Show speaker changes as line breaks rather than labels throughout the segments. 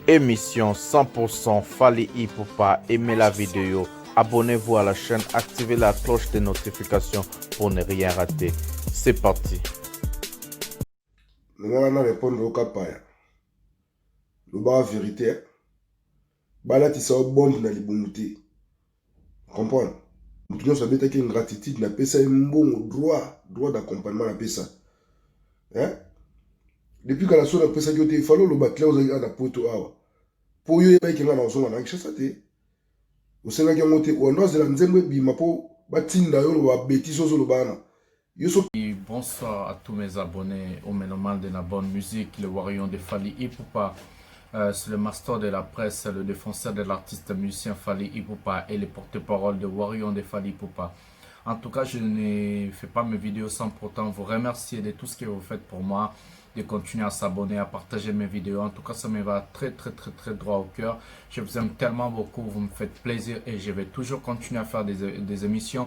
Émission 100% Fally Ipupa. Aimez la vidéo, abonnez-vous à la chaîne, activez la cloche de notification pour ne rien rater. C'est parti.
Le gars va répondre au capaya. Le bas vérité. Bala ti sa bond na libumuti. Comprendre? Nous savons que une gratitude na pesa un bon droit d'accompagnement na pesa. Hein? Depuis que la soeur a pesa il fallait le battre aux gars na poto awa. Pour yo pas que na zonga na kishasa te. Osenga ke ngote ondo zela nzembe bima po batinda yo lo ba betiso zo lo bana.
Bonsoir à tous mes abonnés au Méloman de la bonne musique, le Warrior de Fally Ipupa. C'est le master de la presse, le défenseur de l'artiste musicien Fally Ipupa et le porte-parole de Warrior de Fally Ipupa. En tout cas, je ne fais pas mes vidéos sans pourtant vous remercier de tout ce que vous faites pour moi, de continuer à s'abonner, à partager mes vidéos. En tout cas, ça me va très droit au cœur. Je vous aime tellement beaucoup, vous me faites plaisir et je vais toujours continuer à faire des émissions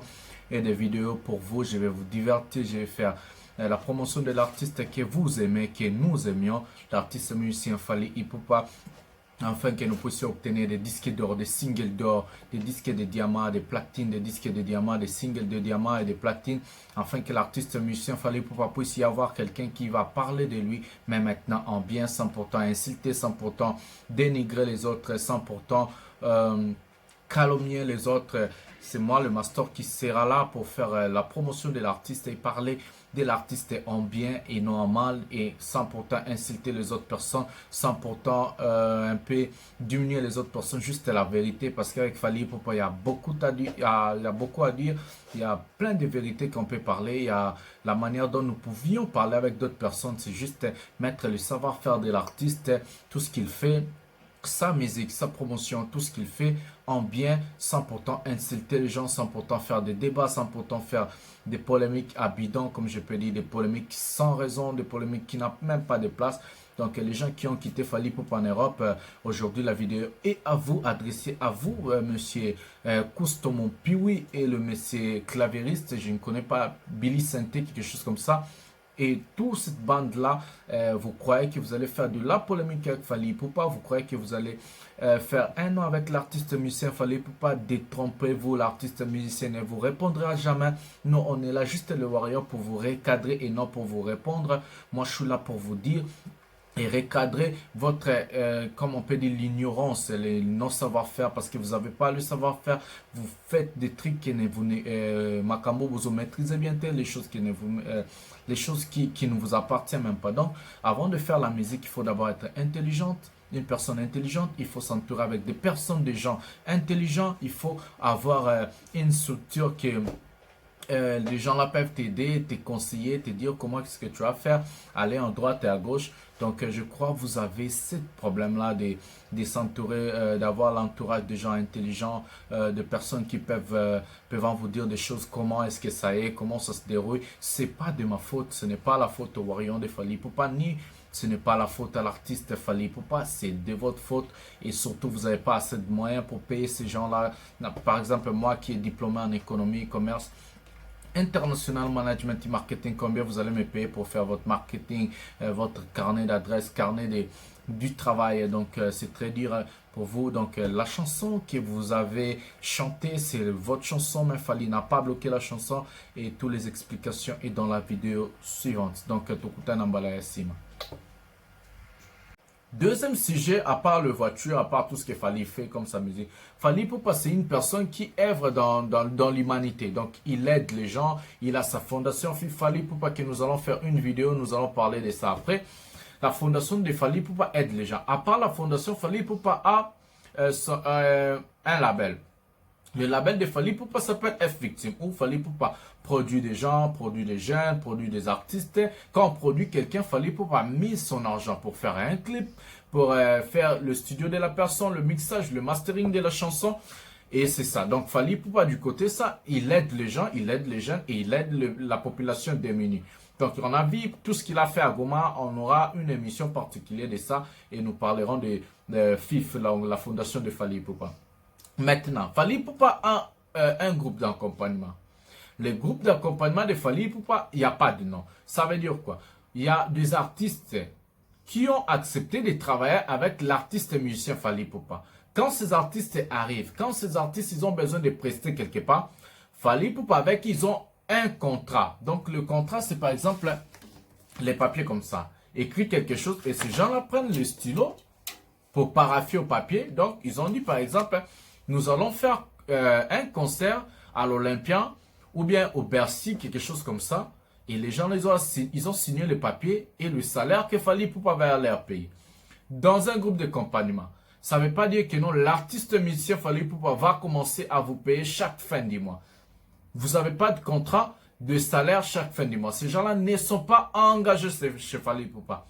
et des vidéos pour vous. Je vais vous divertir, je vais faire la promotion de l'artiste que vous aimez, que nous aimions, l'artiste musicien Fally Ipupa, afin que nous puissions obtenir des disques d'or, des singles d'or, des disques de diamants, des platines, des disques de diamants, des singles de diamants et des platines, afin que l'artiste musicien Fally Ipupa puisse y avoir quelqu'un qui va parler de lui, mais maintenant en bien, sans pourtant insulter, sans pourtant dénigrer les autres, sans pourtant calomnier les autres. C'est moi le master qui sera là pour faire la promotion de l'artiste et parler de l'artiste en bien et non en mal, et sans pourtant insulter les autres personnes, sans pourtant un peu diminuer les autres personnes, juste la vérité, parce qu'avec Fally Ipupa il y a beaucoup à dire, il y a beaucoup à dire, il y a plein de vérités qu'on peut parler, il y a la manière dont nous pouvions parler avec d'autres personnes, c'est juste mettre le savoir-faire de l'artiste, tout ce qu'il fait, sa musique, sa promotion, tout ce qu'il fait en bien, sans pourtant insulter les gens, sans pourtant faire des débats, sans pourtant faire des polémiques à bidon, comme je peux dire, des polémiques sans raison, des polémiques qui n'ont même pas de place. Donc les gens qui ont quitté Fally Ipupa en Europe, aujourd'hui la vidéo est à vous, adressée à vous, monsieur Koustomon Piwi et le monsieur clavieriste, je ne connais pas, Billy Santé, quelque chose comme ça. Et toute cette bande-là, vous croyez que vous allez faire de la polémique avec Fally Ipupa, vous croyez que vous allez faire un an avec l'artiste musicien Fally Ipupa, détrompez-vous, l'artiste musicien ne vous répondra jamais. Non, on est là juste le Warrior pour vous recadrer et non pour vous répondre. Moi, je suis là pour vous dire et recadrer votre, comme on peut dire, l'ignorance, le non-savoir-faire, parce que vous n'avez pas le savoir-faire, vous faites des trucs qui ne vous, Makambo, vous maîtrisez bien les choses qui ne vous, les choses qui ne vous appartiennent même pas. Donc, avant de faire la musique, il faut d'abord être intelligente. Une personne intelligente, il faut s'entourer avec des personnes, des gens intelligents, il faut avoir une structure qui les gens là peuvent t'aider, te conseiller, te dire comment est-ce que tu vas faire, aller en droite et à gauche. Donc je crois que vous avez ce problème-là de s'entourer, d'avoir l'entourage de gens intelligents, de personnes qui peuvent vous dire des choses, comment est-ce que ça est, comment ça se déroule. C'est pas de ma faute, ce n'est pas la faute au Warrior de Fally Ipupa, ni ce n'est pas la faute à l'artiste Fally Ipupa, c'est de votre faute, et surtout vous n'avez pas assez de moyens pour payer ces gens-là. Par exemple, moi qui est diplômé en économie et commerce, International Management et Marketing, combien vous allez me payer pour faire votre marketing, votre carnet d'adresse, du travail. Donc c'est très dur pour vous. Donc la chanson que vous avez chantée, c'est votre chanson, mais Fally n'a pas bloqué la chanson, et toutes les explications sont dans la vidéo suivante. Donc Tokuta Nambala Yassima. Deuxième sujet, à part le voiture, à part tout ce que Fally fait comme sa musique, Fally Ipupa, c'est une personne qui œuvre dans l'humanité. Donc, il aide les gens. Il a sa fondation Fally Ipupa, que nous allons faire une vidéo, nous allons parler de ça après. La fondation de Fally Ipupa aide les gens. À part la fondation, Fally Ipupa a un label. Le label de Fally Ipupa s'appelle F-Victim, où Fally Ipupa produit des gens, produit des jeunes, produit des artistes. Quand on produit quelqu'un, Fally Ipupa a mis son argent pour faire un clip, pour faire le studio de la personne, le mixage, le mastering de la chanson. Et c'est ça. Donc Fally Ipupa, du côté ça, il aide les gens, il aide les jeunes et il aide la population démunie. Donc on a vu tout ce qu'il a fait à Goma. On aura une émission particulière de ça et nous parlerons de FIF, la fondation de Fally Ipupa. Maintenant, Fally Ipupa a un groupe d'accompagnement. Le groupe d'accompagnement de Fally Ipupa, il n'y a pas de nom. Ça veut dire quoi? Il y a des artistes qui ont accepté de travailler avec l'artiste musicien Fally Ipupa. Quand ces artistes arrivent, quand ces artistes ils ont besoin de prester quelque part, Fally Ipupa avec ils ont un contrat. Donc le contrat c'est par exemple les papiers comme ça. Écrit quelque chose et ces gens-là prennent le stylo pour paraphier au papier. Donc ils ont dit par exemple, nous allons faire un concert à l'Olympia ou bien au Bercy, quelque chose comme ça. Et les gens, ils ont signé le papier et le salaire que Fally Ipupa va leur payer. Dans un groupe d'accompagnement. Ça ne veut pas dire que non, l'artiste musicien Fally Ipupa va commencer à vous payer chaque fin du mois. Vous n'avez pas de contrat de salaire chaque fin du mois. Ces gens-là ne sont pas engagés chez Fally Ipupa.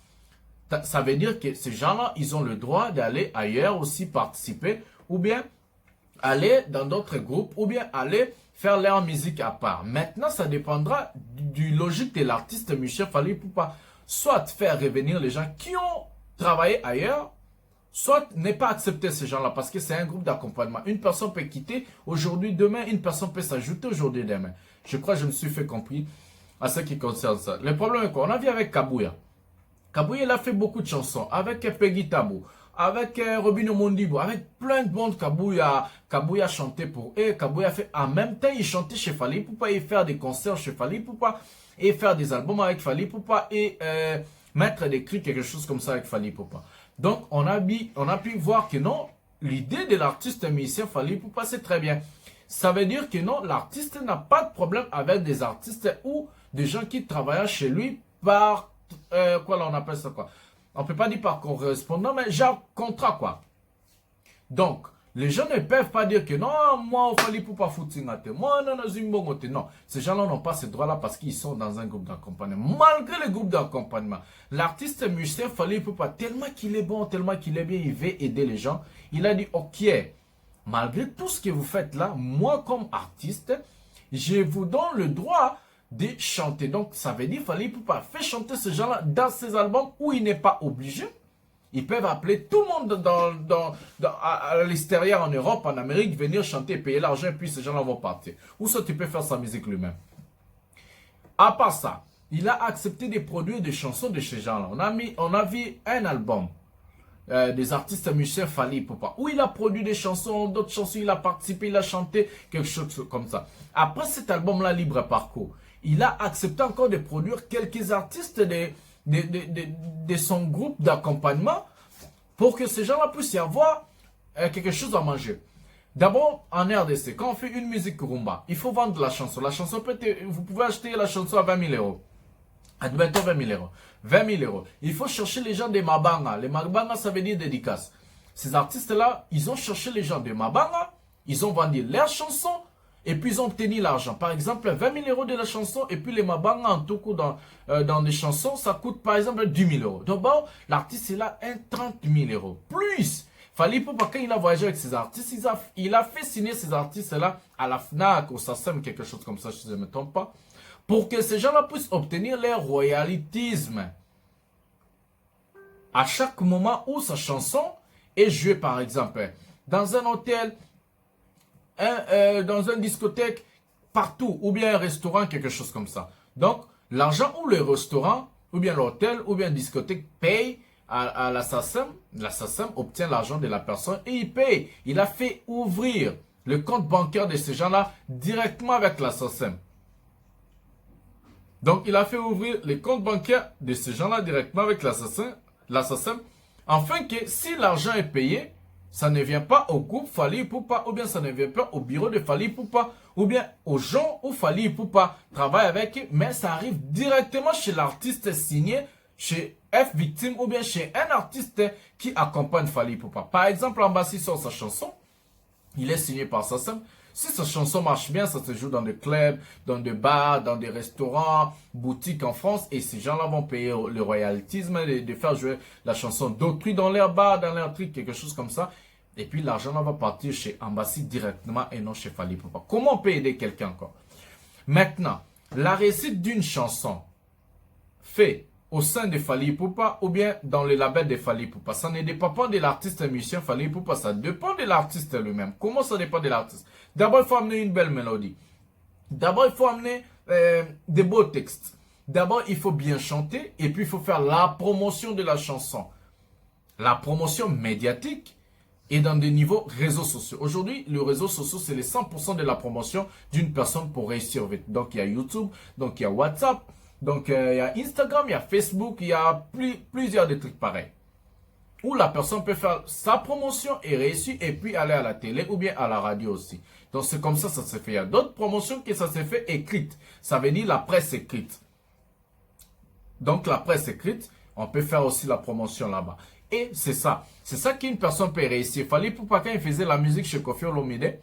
Ça veut dire que ces gens-là, ils ont le droit d'aller ailleurs aussi participer ou bien aller dans d'autres groupes ou bien aller faire leur musique à part. Maintenant, ça dépendra du logique de l'artiste musicien Fally Ipupa. Soit faire revenir les gens qui ont travaillé ailleurs, soit ne pas accepter ces gens-là parce que c'est un groupe d'accompagnement. Une personne peut quitter aujourd'hui, demain, une personne peut s'ajouter aujourd'hui, demain. Je crois que je me suis fait compris à ce qui concerne ça. Le problème est quoi? On a vu avec Kabuya. Kabuya, il a fait beaucoup de chansons avec Peggy Tabou, avec Robin Mondibo, avec plein de monde. Kabuya chantait pour eux. Kabuya fait en même temps, il chantait chez Fally Ipupa et faire des concerts chez Fally Ipupa et faire des albums avec Fally Ipupa et mettre des cris, quelque chose comme ça avec Fally Ipupa. Donc, on a pu voir que non, l'idée de l'artiste musicien Fally Ipupa, c'est très bien. Ça veut dire que non, l'artiste n'a pas de problème avec des artistes ou des gens qui travaillent chez lui par, quoi là, on appelle ça quoi? On ne peut pas dire par correspondant, mais genre contrat quoi. Donc, les gens ne peuvent pas dire que non, moi, il fallait pour pas foutre moi, non, non, ces gens-là n'ont pas ce droit-là parce qu'ils sont dans un groupe d'accompagnement. Malgré le groupe d'accompagnement, l'artiste musicien Fally Ipupa, tellement qu'il est bon, tellement qu'il est bien, il veut aider les gens. Il a dit, ok, malgré tout ce que vous faites là, moi comme artiste, je vous donne le droit de chanter. Donc, ça veut dire Fally Ipupa fait chanter ces gens-là dans ses albums où il n'est pas obligé. Ils peuvent appeler tout le monde à l'extérieur, en Europe, en Amérique, venir chanter, payer l'argent, puis ces gens-là vont partir. Ou soit tu peux faire sa musique lui-même. À part ça, il a accepté de produire des chansons de ces gens-là. On a vu un album des artistes musiciens Fally Ipupa, où il a produit des chansons, d'autres chansons, il a participé, il a chanté, quelque chose comme ça. Après cet album-là, Libre Parcours, il a accepté encore de produire quelques artistes de son groupe d'accompagnement pour que ces gens-là puissent y avoir quelque chose à manger. D'abord, en RDC, quand on fait une musique rumba, il faut vendre la chanson. La chanson vous pouvez acheter la chanson à 20 000 euros. Admettons 20 000 euros. 20 000 euros. Il faut chercher les gens de Mabanga. Les Mabanga, ça veut dire dédicace. Ces artistes-là, ils ont cherché les gens de Mabanga, ils ont vendu leurs chansons, et puis ils ont obtenu l'argent. Par exemple, 20 000 euros de la chanson, et puis les Mabanga en tout cas dans des chansons, ça coûte par exemple 10 000 euros. Donc bon, l'artiste il a 30 000 euros. Plus, Fally Ipupa, quand il a voyagé avec ces artistes, il a fait signer ces artistes-là à la FNAC, au SACEM, quelque chose comme ça, je ne me trompe pas, pour que ces gens-là puissent obtenir leur royaltisme. À chaque moment où sa chanson est jouée, par exemple, dans un hôtel, dans une discothèque, partout, ou bien un restaurant, quelque chose comme ça. Donc, l'argent où le restaurant, ou bien l'hôtel, ou bien la discothèque paye à la SACEM obtient l'argent de la personne et il paye. Il a fait ouvrir le compte bancaire de ces gens-là directement avec la SACEM. Donc, il a fait ouvrir les comptes bancaires de ces gens-là directement avec la SACEM, afin que si l'argent est payé, ça ne vient pas au groupe Fally Ipupa, ou bien ça ne vient pas au bureau de Fally Ipupa, ou bien aux gens où Fally Ipupa travaille avec eux, mais ça arrive directement chez l'artiste signé, chez F Victime, ou bien chez un artiste qui accompagne Fally Ipupa. Par exemple, Ambassi sur sa chanson, il est signé par SACEM. Si sa chanson marche bien, ça se joue dans des clubs, dans des bars, dans des restaurants, boutiques en France. Et ces gens-là vont payer le royaltisme de faire jouer la chanson d'autrui dans leur bar, dans leur truc, quelque chose comme ça. Et puis l'argent va partir chez Ambassi directement et non chez Fally Ipupa. Comment on peut aider quelqu'un encore? Maintenant, la réussite d'une chanson fait au sein de Fally Ipupa ou bien dans le label de Fally Ipupa. Ça ne dépend pas de l'artiste musicien Fally Ipupa, ça dépend de l'artiste lui-même. Comment ça dépend de l'artiste? D'abord, il faut amener une belle mélodie. D'abord, il faut amener des beaux textes. D'abord, il faut bien chanter et puis il faut faire la promotion de la chanson. La promotion médiatique et dans des niveaux réseaux sociaux. Aujourd'hui, le réseau social, c'est les 100% de la promotion d'une personne pour réussir vite. Donc, il y a YouTube, donc il y a WhatsApp, donc il y a Instagram, il y a Facebook, il y a plusieurs des trucs pareils. Où la personne peut faire sa promotion et réussir et puis aller à la télé ou bien à la radio aussi. Donc, c'est comme ça se fait. Il y a d'autres promotions que ça se fait écrite. Ça veut dire la presse écrite. Donc, la presse écrite, on peut faire aussi la promotion là-bas. Et c'est ça. C'est ça qu'une personne peut réussir. Il fallait pour pas quand il faisait la musique chez Koffi Olomide,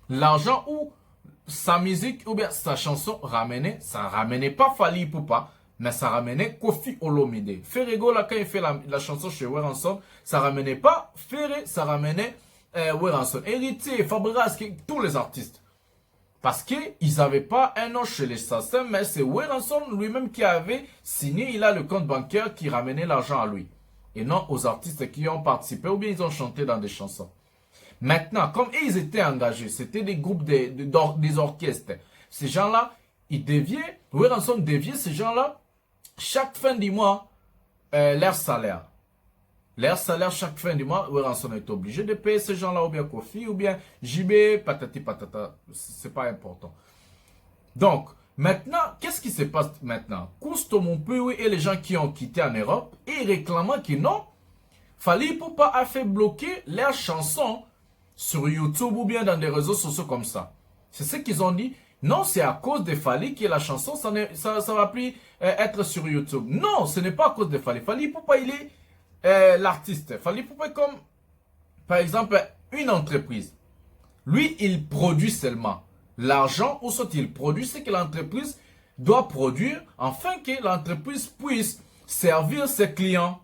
l'argent ou sa musique ou bien sa chanson ramenait, ça ramenait pas Fally Ipupa, mais ça ramenait Koffi Olomide. Ferrego, là, quand il fait la chanson chez Weranson, ça ramenait pas Ferré, ça ramenait Weranson. Héritier, Fabregas, tous les artistes. Parce qu'ils n'avaient pas un nom chez les Sassins, mais c'est Weranson lui-même qui avait signé, il a le compte bancaire qui ramenait l'argent à lui. Et non aux artistes qui ont participé ou bien ils ont chanté dans des chansons. Maintenant, comme ils étaient engagés, c'était des groupes, des orchestres. Ces gens-là, ils déviaient, Weranson déviait ces gens-là, chaque fin du mois, leur salaire. Leur salaire, chaque fin du mois, Weranson est obligé de payer ces gens-là, ou bien Koffi, ou bien JB, patati patata. C'est pas important. Donc, maintenant, qu'est-ce qui se passe maintenant? Cousteau Mompui et les gens qui ont quitté en Europe, et réclamant que non, Fally Ipupa a fait bloquer leurs chansons sur YouTube ou bien dans des réseaux sociaux comme ça. C'est ce qu'ils ont dit. Non, c'est à cause de Fally que la chanson, ça va plus être sur YouTube. Non, ce n'est pas à cause de Fally. Fally Ipupa, il est l'artiste. Fally Ipupa est comme, par exemple, une entreprise. Lui, il produit seulement. L'argent, ou soit il produit, c'est que l'entreprise doit produire afin que l'entreprise puisse servir ses clients.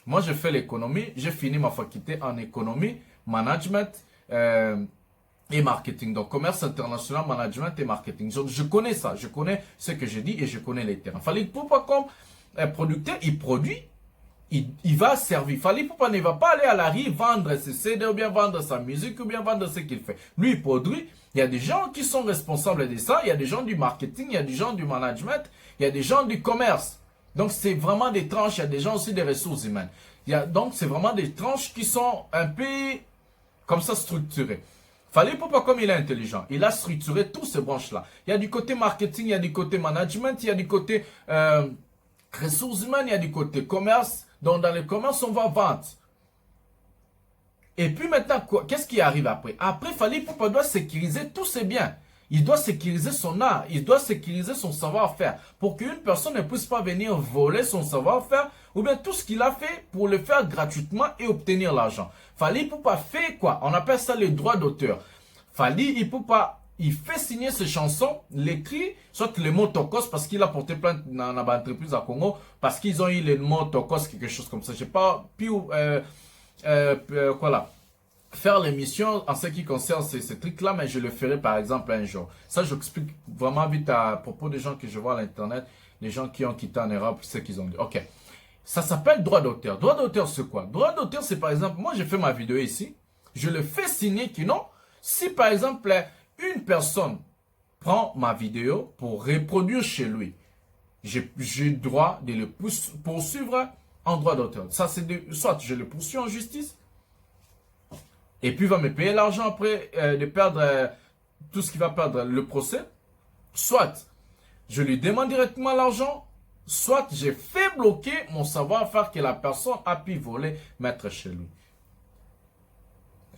Moi, je fais l'économie. J'ai fini ma faculté en économie, management et marketing. Donc, commerce international, management et marketing. Je connais ça. Je connais ce que je dis et je connais les terrains. Fally Ipupa, comme producteur, il produit. Il va servir. Fally Ipupa ne va pas aller à la rue vendre ses CD ou bien vendre sa musique ou bien vendre ce qu'il fait. Lui, il produit. Il y a des gens qui sont responsables de ça. Il y a des gens du marketing, il y a des gens du management, il y a des gens du commerce. Donc, c'est vraiment des tranches. Il y a des gens aussi des ressources humaines. Donc, c'est vraiment des tranches qui sont un peu comme ça structurées. Fally Ipupa, comme il est intelligent, il a structuré toutes ces branches-là. Il y a du côté marketing, il y a du côté management, il y a du côté ressources humaines, il y a du côté commerce. Donc, dans le commerce, on va vendre. Et puis maintenant, qu'est-ce qui arrive après? Après, Fally Ipupa doit sécuriser tous ses biens. Il doit sécuriser son art. Il doit sécuriser son savoir-faire. Pour qu'une personne ne puisse pas venir voler son savoir-faire ou bien tout ce qu'il a fait pour le faire gratuitement et obtenir l'argent. Fally Ipupa fait quoi? On appelle ça le droit d'auteur. Fally Ipupa, il fait signer ses chansons, l'écrit, soit le mot Tokos, parce qu'il a porté plainte dans l'entreprise à Congo, parce qu'ils ont eu le mot Tokos, quelque chose comme ça. Je n'ai pas pu, faire l'émission en ce qui concerne ces trucs-là, mais je le ferai par exemple un jour. Ça, j'explique vraiment vite à propos des gens que je vois à l'internet, les gens qui ont quitté en Europe, ce qu'ils ont dit. Ok. Ça s'appelle droit d'auteur. Droit d'auteur, c'est quoi? Droit d'auteur, c'est par exemple, moi j'ai fait ma vidéo ici, je le fais signer que non, si par exemple, une personne prend ma vidéo pour reproduire chez lui, j'ai le droit de le poursuivre en droit d'auteur. Ça, c'est soit je le poursuis en justice, et puis il va me payer l'argent après de perdre tout ce qu'il va perdre le procès, soit je lui demande directement l'argent, soit j'ai fait bloquer mon savoir-faire que la personne a pu voler, mettre chez lui.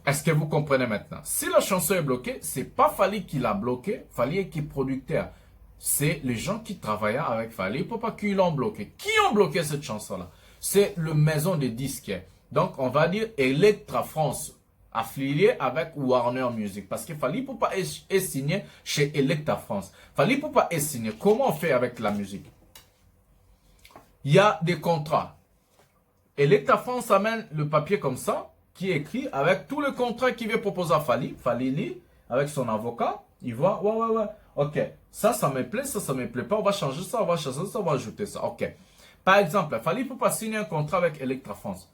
Est-ce que vous comprenez maintenant? Si la chanson est bloquée, c'est pas Fally qui l'a bloqué, Fally qui est producteur. C'est les gens qui travaillaient avec Fally Ipupa qui l'ont bloqué. Qui ont bloqué cette chanson-là? C'est le maison de disques. Donc, on va dire Electra France, affilié avec Warner Music. Parce que Fally Ipupa est signé chez Electra France. Fally Ipupa est signé. Comment on fait avec la musique? Il y a des contrats. Electra France amène le papier comme ça, qui est écrit avec tout le contrat qu'il veut proposer à Fally. Fally lit avec son avocat. Il voit, ouais. Ok, ça me plaît, ça me plaît pas. On va changer ça, on va changer ça, on va ajouter ça. Ok. Par exemple, Fally Ipupa signer un contrat avec Electra France.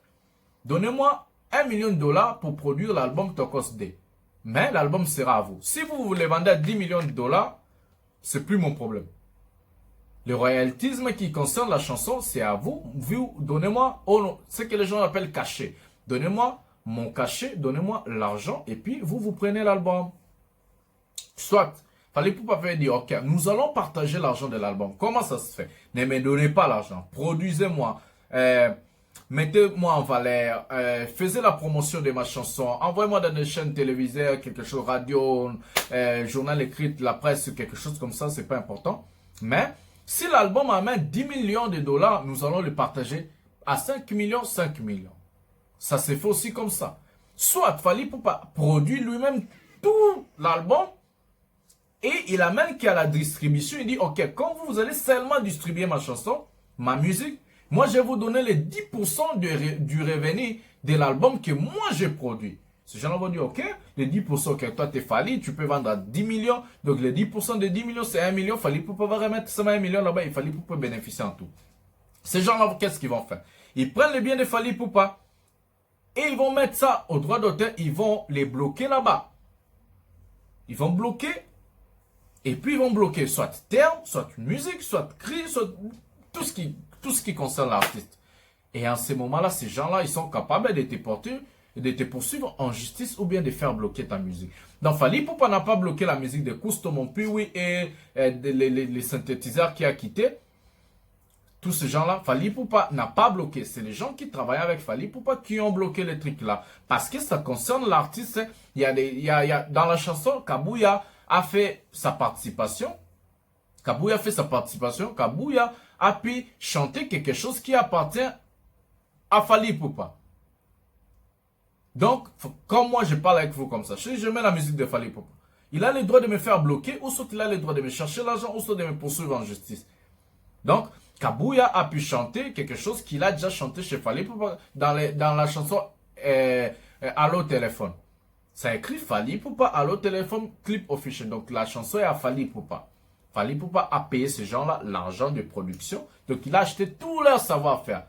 Donnez-moi $1 million pour produire l'album Tokos D. Mais l'album sera à vous. Si vous le vendez à $10 millions, c'est plus mon problème. Le royaltisme qui concerne la chanson, c'est à vous. Vous donnez-moi ce que les gens appellent cachet. Donnez-moi mon cachet, donnez-moi l'argent et puis vous prenez l'album. Soit, Fally Ipupa peut dire, ok, nous allons partager l'argent de l'album. Comment ça se fait? Ne me donnez pas l'argent. Produisez-moi. Mettez-moi en valeur, faisez la promotion de ma chanson, envoyez-moi dans des chaînes télévisées, quelque chose, radio, journal écrit, la presse, quelque chose comme ça, c'est pas important. Mais si l'album amène 10 millions de dollars, nous allons le partager à 5 millions, 5 millions. Ça se fait aussi comme ça. Soit Fally Ipupa produit lui-même tout l'album et il amène qu'à la distribution, il dit, ok, quand vous allez seulement distribuer ma chanson, ma musique, moi, je vais vous donner les 10% du revenu de l'album que moi, j'ai produit. Ces gens-là vont dire, ok, les 10% que toi, t'es Fally, tu peux vendre à 10 millions. Donc, les 10% de 10 millions, c'est 1 million. Fally Ipupa va remettre seulement 1 million là-bas et Fally Ipupa bénéficier en tout. Ces gens-là, qu'est-ce qu'ils vont faire? Ils prennent les biens de Fally Ipupa et ils vont mettre ça au droit d'auteur. Ils vont les bloquer là-bas. Ils vont bloquer et puis ils vont bloquer soit terme, soit musique, soit cri, soit tout ce qui concerne l'artiste. Et en ce moment-là, ces gens-là, ils sont capables de te porter, de te poursuivre en justice ou bien de faire bloquer ta musique. Donc, Fally Ipupa n'a pas bloqué la musique de Cousteau, Mon Piwi et les synthétiseurs qui a quitté. Tous ces gens-là, Fally Ipupa n'a pas bloqué. C'est les gens qui travaillent avec Fally Ipupa qui ont bloqué les trucs là. Parce que ça concerne l'artiste. Dans la chanson, Kabouya a fait sa participation. Kabouya a fait sa participation. Kabouya a pu chanter quelque chose qui appartient à Fally Ipupa. Donc, comme moi je parle avec vous comme ça, je mets la musique de Fally Ipupa. Il a le droit de me faire bloquer, ou soit il a le droit de me chercher l'argent, ou soit de me poursuivre en justice. Donc, Kabouya a pu chanter quelque chose qu'il a déjà chanté chez Fally Ipupa dans la chanson Allo Téléphone. Ça écrit Fally Ipupa, Allo Téléphone, clip officiel. Donc, la chanson est à Fally Ipupa. Fally Ipupa a payé ces gens-là l'argent de production. Donc, il a acheté tout leur savoir-faire.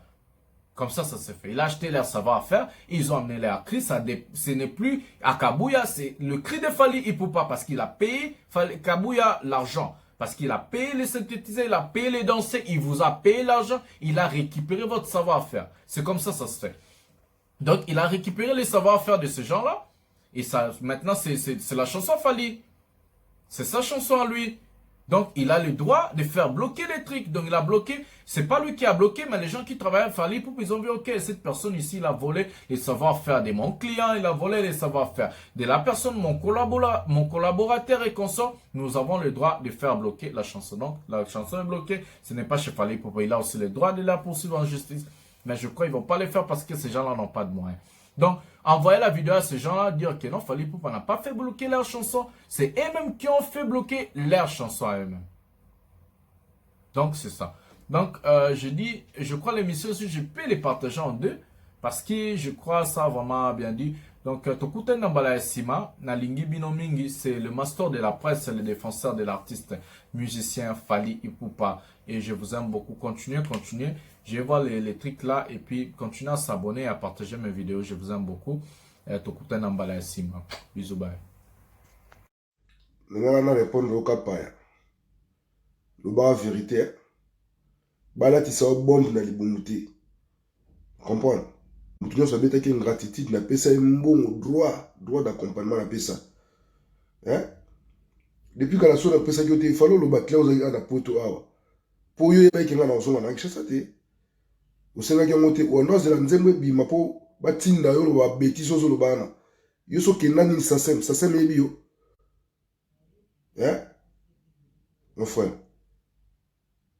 Comme ça se fait. Il a acheté leur savoir-faire. Ils ont amené leur cri. Ce n'est plus à Kabouya. C'est le cri de Fally Ipupa parce qu'il a payé Kabouya l'argent. Parce qu'il a payé les synthétiseurs, il a payé les danseurs, il vous a payé l'argent. Il a récupéré votre savoir-faire. C'est comme ça se fait. Donc, il a récupéré les savoir-faire de ces gens-là. Et ça, maintenant, c'est la chanson Fally. C'est sa chanson à lui. Donc, il a le droit de faire bloquer les trucs. Donc, il a bloqué. C'est pas lui qui a bloqué, mais les gens qui travaillent à Fally Ipupa, ils ont vu, ok, cette personne ici, il a volé les savoir-faire de mon client, il a volé les savoir-faire de la personne, mon collaborateur et consort. Nous avons le droit de faire bloquer la chanson. Donc, la chanson est bloquée. Ce n'est pas chez Fally Ipupa. Il a aussi le droit de la poursuivre en justice. Mais je crois qu'ils ne vont pas le faire parce que ces gens-là n'ont pas de moyens. Donc, envoyez la vidéo à ces gens-là, dire que non, Fally Ipupa n'a pas fait bloquer leur chanson. C'est eux-mêmes qui ont fait bloquer leur chanson à eux-mêmes. Donc, c'est ça. Donc, je crois l'émission aussi, je peux les partager en deux. Parce que je crois ça vraiment bien dit. Donc, Tokuten Nambala Sima, Nalingi Binomingi, c'est le master de la presse, le défenseur de l'artiste musicien Fally Ipupa. Et je vous aime beaucoup. Continuez. Je vais voir les trucs là et puis continuez à s'abonner et à partager mes vidéos. Je vous aime beaucoup. Tokuten Nambala Sima. Bisous, bye.
Je vais répondre au Kapaya. Le bas vérité. Bala ti sa bonde na libumuti. Comprendre? Mutu nyonso abetaki ingratitude na pesa mbongo droit d'accompagnement na pesa. Hein? Depuis que la soeur a pesa ki ote falo lo batla ozaki na poto awa. Po yo yeba ki nga na ozonga na kishasa te. Osenga ki ngote ondo zela nzembe bima po batinda yo lo ba beti sozo lo bana. Yo so kenda ni sasem yebi yo. Hein? Mon frère.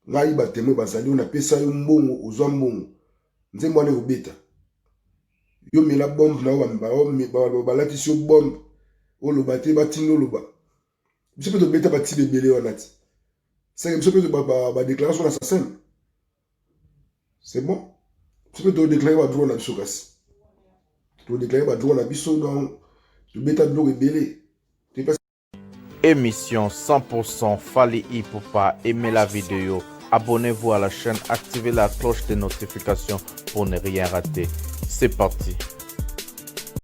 Ngai batemo bazali on apesa yo mbongo ozwa mbongo. Nzembo ane obeta. Yo mela bombe na wa balati yo bombe. O lo bate batino lo ba. Biso pe to beta bati bebele wanati. C'est biso pe to ba déclaration assassin. C'est bon? Biso pe to déclarer ba droit na biso kasi. To déclarer ba droit na biso donc to beta blo bebele.
Émission 100% Fally Ipupa. Aimez la vidéo, abonnez-vous à la chaîne, activez la cloche de notification pour ne rien rater. C'est parti.